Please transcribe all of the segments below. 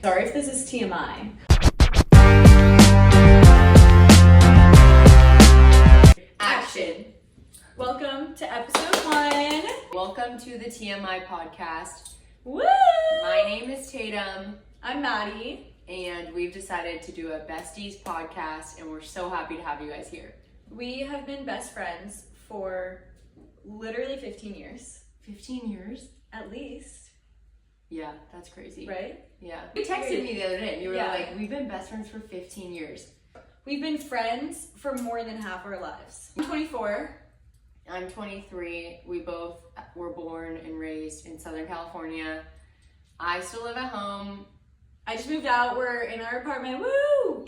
Sorry if this is TMI. Action. Welcome to episode 1. Welcome to the TMI podcast. Woo! My name is Tatum, I'm Maddie. and we've decided to do a besties podcast, and we're so happy to have you guys here. We have been best friends for literally 15 years. 15 years? At least. Yeah, that's crazy. Right? Yeah. You texted me the other day, and you were Yeah. like, we've been best friends for 15 years. We've been friends for more than half our lives. I'm 24. I'm 23. We both were born and raised in Southern California. I still live at home. I just moved out. We're in our apartment. Woo!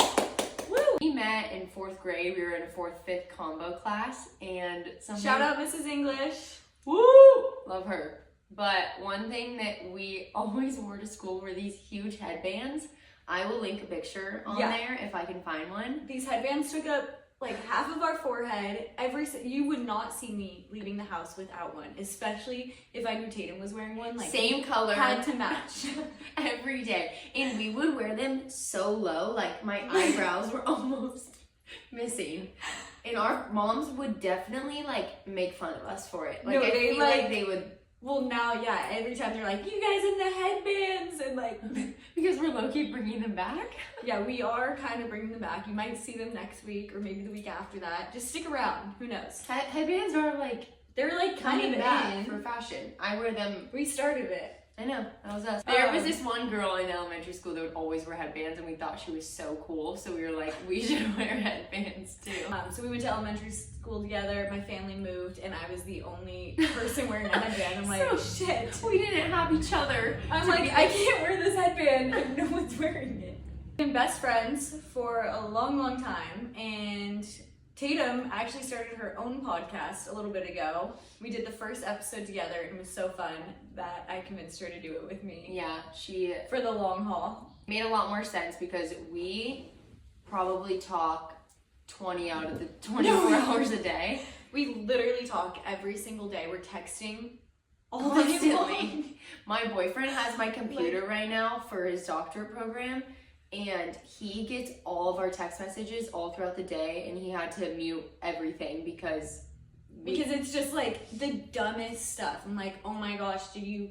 Woo! We met in 4th grade. We were in a 4th, 5th combo class, and something... Shout out Mrs. English. Woo! Love her. But one thing that we always wore to school were these huge headbands. I will link a picture on there if I can find one. These headbands took up like half of our forehead. You would not see me leaving the house without one, especially if I knew Tatum was wearing one. Like, same color. Had to match. Every day. And we would wear them so low, like my eyebrows were almost missing. And our moms would definitely like make fun of us for it. Like, No, I feel like they would. Well, now, yeah, every time they're like, you guys in the headbands, and like, because we're low-key bringing them back. yeah, we are kind of bringing them back. You might see them next week or maybe the week after that. Just stick around. Who knows? Headbands are like, they're like kind coming of back in. for fashion. I wear them. We started it. I know, that was us. There was this one girl in elementary school that would always wear headbands, and we thought she was so cool, so we were like, we should wear headbands too. So we went to elementary school together, my family moved, and I was the only person wearing a headband. I'm like, So shit. We didn't have each other. I'm like, I can't wear this headband if no one's wearing it. We've been best friends for a long, long time, and Tatum actually started her own podcast a little bit ago. We did the first episode together, and it was so fun that I convinced her to do it with me. Yeah, she For the long haul. made a lot more sense because we probably talk 20 out of the 24 hours a day. We literally talk every single day. We're texting all day long. Constantly. My boyfriend has my computer right now for his doctorate program, and he gets all of our text messages all throughout the day, and he had to mute everything because it's just like the dumbest stuff. I'm like, oh my gosh, I'm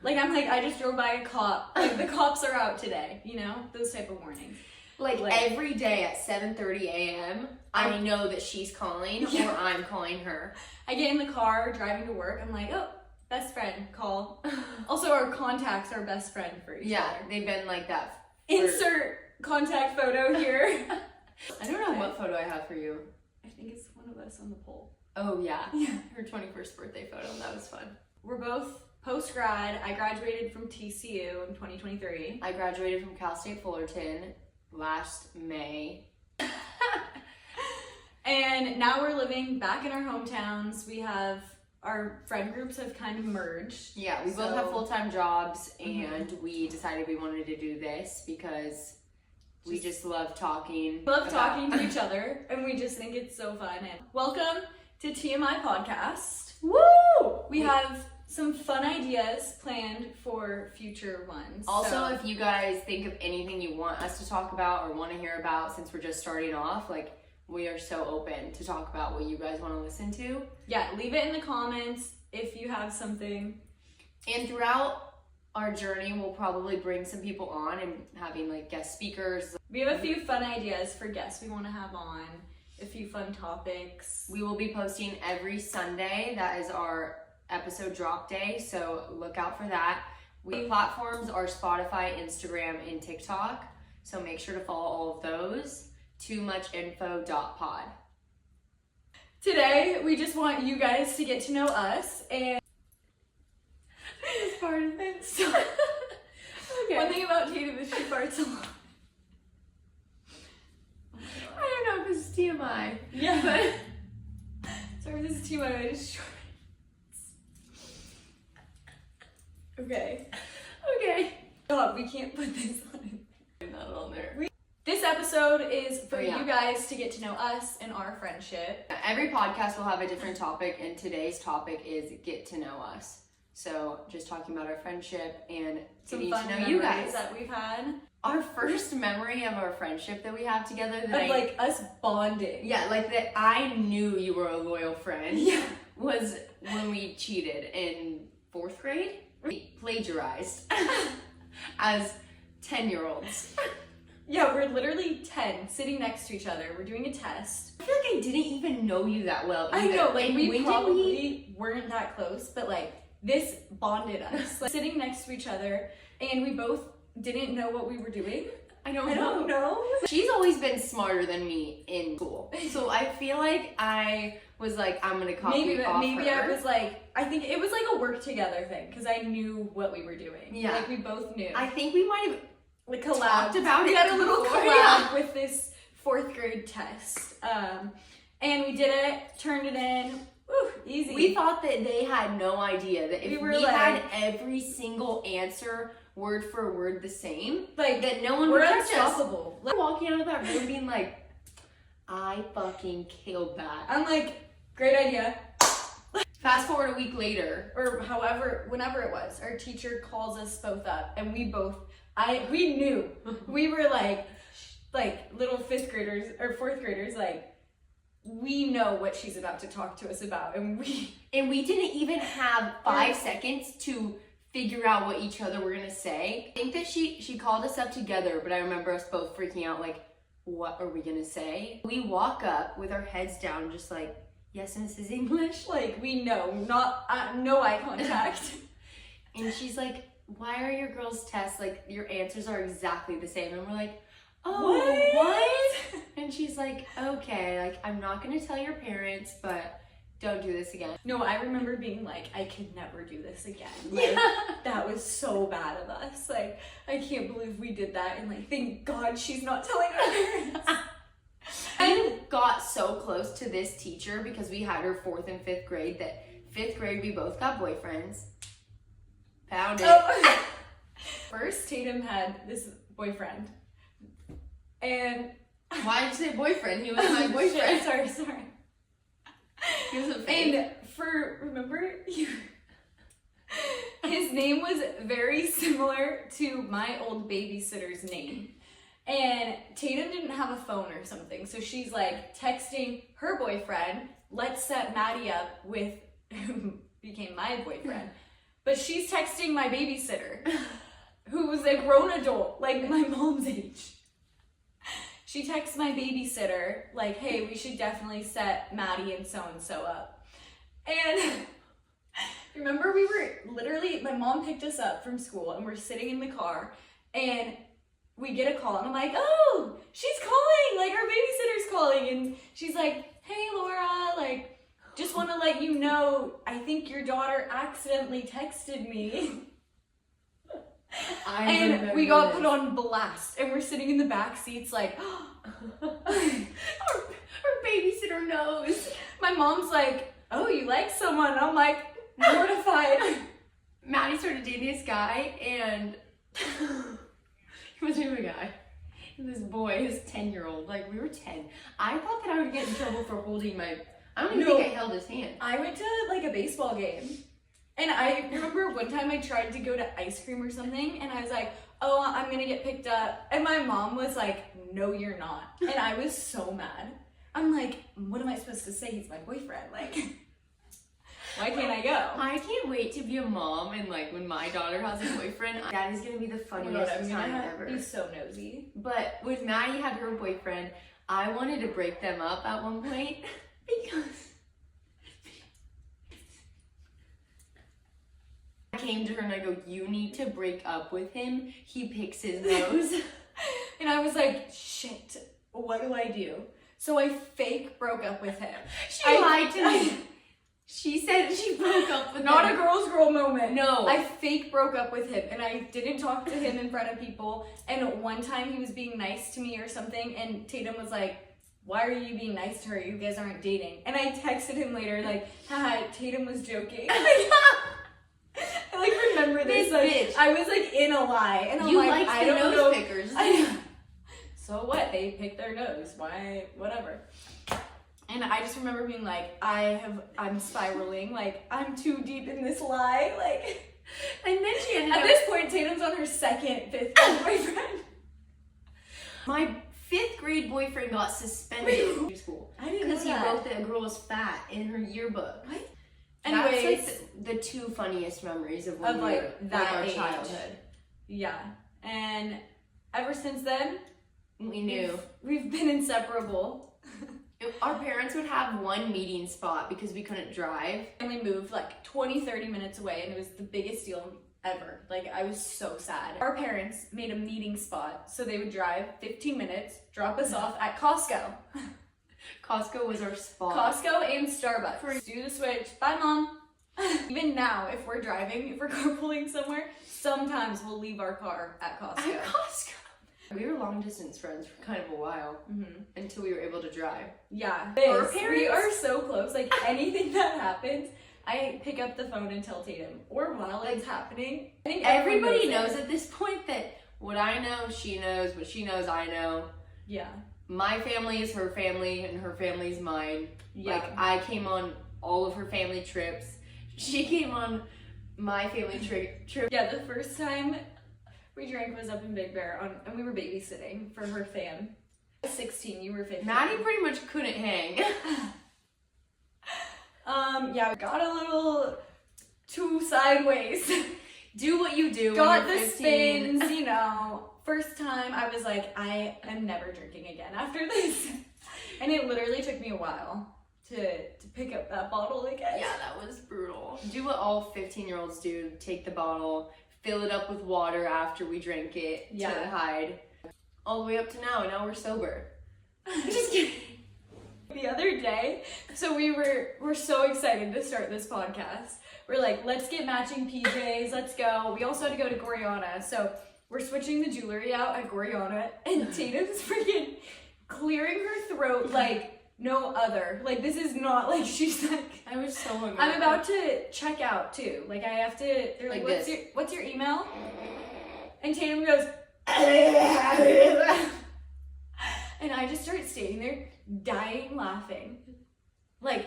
like, I just drove by a cop. Like, the cops are out today, you know? Those type of warnings. Like every day at 7:30 a.m. I know that she's calling or I'm calling her. I get in the car driving to work. I'm like, oh, best friend, call. Also, our contacts are best friend for each other. They've been like that. Insert contact photo here. I don't know what photo I have for you. I think it's one of us on the pole. Oh yeah, her 21st birthday photo. That was fun. We're both post-grad. I graduated from TCU in 2023. I graduated from Cal State Fullerton last May. And now we're living back in our hometowns. Our friend groups have kind of merged. Yeah, we both have full-time jobs, and we decided we wanted to do this because we just love talking. We love talking to each other, and we just think it's so fun. And welcome to TMI Podcast. Woo! We have some fun ideas planned for future ones. Also, if you guys think of anything you want us to talk about or want to hear about, since we're just starting off, like, we are so open to talk about what you guys want to listen to. Yeah, leave it in the comments if you have something. And throughout our journey, we'll probably bring some people on and having like guest speakers. We have a few fun ideas for guests we want to have on, a few fun topics. We will be posting every Sunday. That is our episode drop day, so look out for that. Platforms are Spotify, Instagram, and TikTok, so make sure to follow all of those. TooMuchInfo.pod. Today, we just want you guys to get to know us, and this is part of it. So, okay. One thing about Tatum is she farts a lot. I don't know if this is TMI. Yeah, but sorry, this is TMI. I just Okay. God, we can't put this on. Not on there. This episode is for you guys to get to know us and our friendship. Every podcast will have a different topic, and today's topic is get to know us. So just talking about our friendship and Some getting fun to know you memories guys. that we've had. Our first memory of our friendship that we have together that Of like us bonding. yeah, like that I knew you were a loyal friend. Yeah. Was when we cheated in 4th grade. We plagiarized as 10-year-olds. Yeah, we're literally 10 sitting next to each other. We're doing a test. I feel like I didn't even know you that well I either. know, like And we when did probably weren't that close, but like this bonded us. Like sitting next to each other, and we both didn't know what we were doing. I don't I don't know. She's always been smarter than me in school. So I feel like I was like, I'm gonna copy Maybe off her. I was like, I think it was like a work together thing because I knew what we were doing. Yeah. Like we both knew. I think we might have Like collab. talked about We it had a little before, collab yeah. with this 4th grade test. And we did it, turned it in. Woo, easy. We thought that they had no idea that if We we, were like- had every single answer word for word the same, like that no one we're would catch us. unstoppable. We're walking out of that room being like, I fucking killed that. I'm like, great idea. Fast forward a week later. Or however, whenever it was, our teacher calls us both up, and we knew. We were like little 5th graders or 4th graders, like, we know what she's about to talk to us about, and we didn't even have 5 seconds to figure out what each other were gonna say. I think that she called us up together, but I remember us both freaking out, like, what are we gonna say? We walk up with our heads down, just like, yes, Mrs. English. like we know, not no eye contact. And she's like, why are your girls' tests, like, your answers are exactly the same? And we're like, oh, what? And she's like, okay, like, I'm not gonna tell your parents, but don't do this again. No, I remember being like, I could never do this again. Like, that was so bad of us. Like, I can't believe we did that, and like, thank God she's not telling her parents. We got so close to this teacher because we had her 4th and 5th grade that 5th grade we both got boyfriends. Found it. Oh. First, Tatum had this boyfriend, and Why did you say boyfriend? He was my boyfriend. sorry. He was a fake. And remember you. His name was very similar to my old babysitter's name. And Tatum didn't have a phone or something, so she's like texting her boyfriend, let's set Maddie up with who became my boyfriend. But she's texting my babysitter, who was a grown adult, like my mom's age. She texts my babysitter, like, hey, we should definitely set Maddie and so-and-so up. And remember, we were literally, my mom picked us up from school, and we're sitting in the car, and we get a call, and I'm like, oh, she's calling, like, our babysitter's calling, and she's like, hey, Laura, like, just want to let you know, I think your daughter accidentally texted me. And we got put on blast, and we're sitting in the back seats like, our babysitter knows. my mom's like, oh, you like someone? I'm like, mortified. Maddie started dating this guy, and he wasn't even a guy. This boy, his 10-year-old, like, we were 10. I thought that I would get in trouble for holding my, I don't even No. think I held his hand. I went to like a baseball game, and I remember one time I tried to go to ice cream or something, and I was like, oh, I'm gonna get picked up. And my mom was like, no, you're not. And I was so mad. I'm like, what am I supposed to say? He's my boyfriend. Like, why can't I go? I can't wait to be a mom, and like when my daughter has a boyfriend, that is gonna be the Oh my funniest God, I'm time gonna ever. be so nosy. But when Maddie had her boyfriend, I wanted to break them up at one point because I came to her and I go, you need to break up with him. He picks his nose. And I was like, shit, what do I do? So I fake broke up with him. She lied to me. She said she broke up with Not a him. girl's girl moment. No. I fake broke up with him, and I didn't talk to him in front of people. And one time he was being nice to me or something, and Tatum was like, why are you being nice to her? You guys aren't dating. And I texted him later, like, haha, Tatum was joking. I like remember this. This Like, bitch. I was like in a lie, and I'm You like, liked I the don't nose know. pickers. So what? They pick their nose. Why? Whatever. And I just remember being like, I'm spiraling, like, I'm too deep in this lie, like. And then she ended At up. this point, Tatum's on her second, fifth grade boyfriend. My 5th grade boyfriend got suspended from school. I didn't know Because he that. wrote that a girl was fat in her yearbook. What? Anyways, Anyways, that's like the 2 funniest memories of when of we were, like that our age. childhood. Yeah. And ever since then, We knew. we've been inseparable. Our parents would have one meeting spot because we couldn't drive. And we moved like 20-30 minutes away, and it was the biggest deal ever. Like, I was so sad. Our parents made a meeting spot, so they would drive 15 minutes, drop us off at Costco. Costco was our spot. Costco and Starbucks. Do the switch. Bye, Mom. Even now, if we're driving, if we're carpooling somewhere, sometimes we'll leave our car at Costco. At Costco. We were long distance friends for kind of a while until we were able to drive. Yeah. Our We parents- are so close. Like, anything that happens, I pick up the phone and tell Tatum. Or while it's happening. I think everyone Everybody knows knows it. at this point that what I know, she knows. What she knows, I know. Yeah. My family is her family, and her family's mine. Yeah. Like, I came on all of her family trips. She came on my family trip. Yeah, the first time we drank was up in Big Bear, and we were babysitting for her fam. I was 16, you were 15. Maddie pretty much couldn't hang. Yeah, we got a little too sideways. Do what you do. Got when the you're 15. spins, you know. First time, I was like, I am never drinking again after this. And it literally took me a while to pick up that bottle again. Yeah, that was brutal. Do what all 15-year-olds do. Take the bottle, fill it up with water after we drink it Yeah. to hide. All the way up to now, and now we're sober. Just kidding. The other day, so we're so excited to start this podcast. We're like, let's get matching PJs, let's go. We also had to go to Goriana, so we're switching the jewelry out at Goriana, and Tatum's freaking clearing her throat like no other. Like, this is not like she's like. I was so hungry. I'm about to check out too. Like, I have to. They're like, Like what's your email? And Tatum goes, and I just started standing there, dying laughing. Like,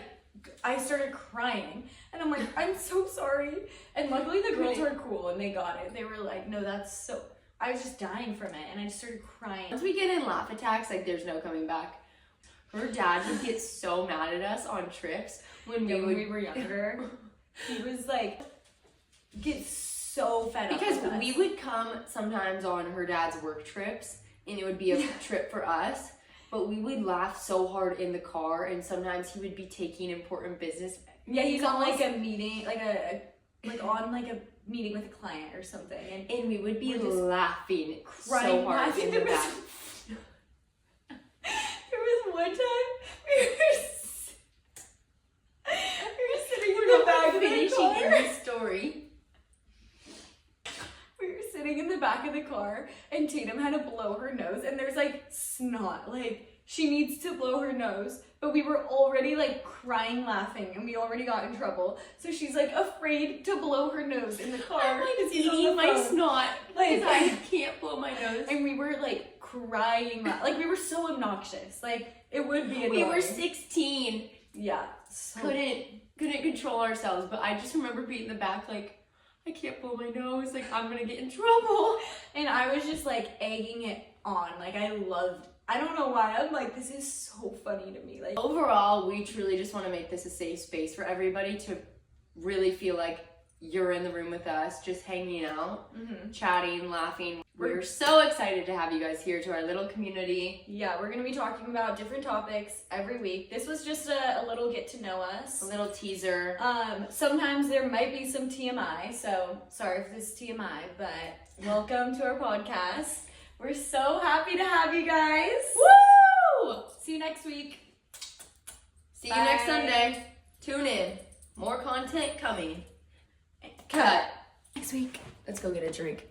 I started crying, and I'm like, I'm so sorry. And luckily, the girls were cool, and they got it. They were like, no, that's so. I was just dying from it, and I just started crying. Once we get in laugh attacks, like there's no coming back. Her dad would get so mad at us on trips when When we we were younger, he was like, get so fed up because with us. we would come sometimes on her dad's work trips, and it would be a trip for us. But we would laugh so hard in the car, and sometimes he would be taking important business. Yeah, he's on like a meeting, like a meeting with a client or something, and And we would be We're just crying crying, so hard laughing. in the back. There was one time we were sitting in the back of the Finishing car. in the story. We were sitting in the back of the car, and Tatum had to blow her nose, and there's like snot, like she needs to blow her nose, but we were already like crying, laughing, and we already got in trouble. So she's like afraid to blow her nose in the car. I'm like because he's on eating the my phone. snot Like, because I can't blow my nose. And we were like crying, like we were so obnoxious. Like, it would be annoying. We were 16. Yeah. So Couldn't control ourselves, but I just remember being in the back like, I can't blow my nose, like I'm gonna get in trouble. And I was just like egging it on. Like, I don't know why. I'm like, this is so funny to me. Like, Overall, we truly just want to make this a safe space for everybody to really feel like you're in the room with us, just hanging out, chatting, laughing. We're so excited to have you guys here to our little community. yeah, we're gonna be talking about different topics every week. This was just a little get to know us. A little teaser. Sometimes there might be some TMI, so sorry if this is TMI, but welcome to our podcast. We're so happy to have you guys. Woo! See you next week. See you next Bye. Sunday. Tune in. More content coming. Cut. Next week. Let's go get a drink.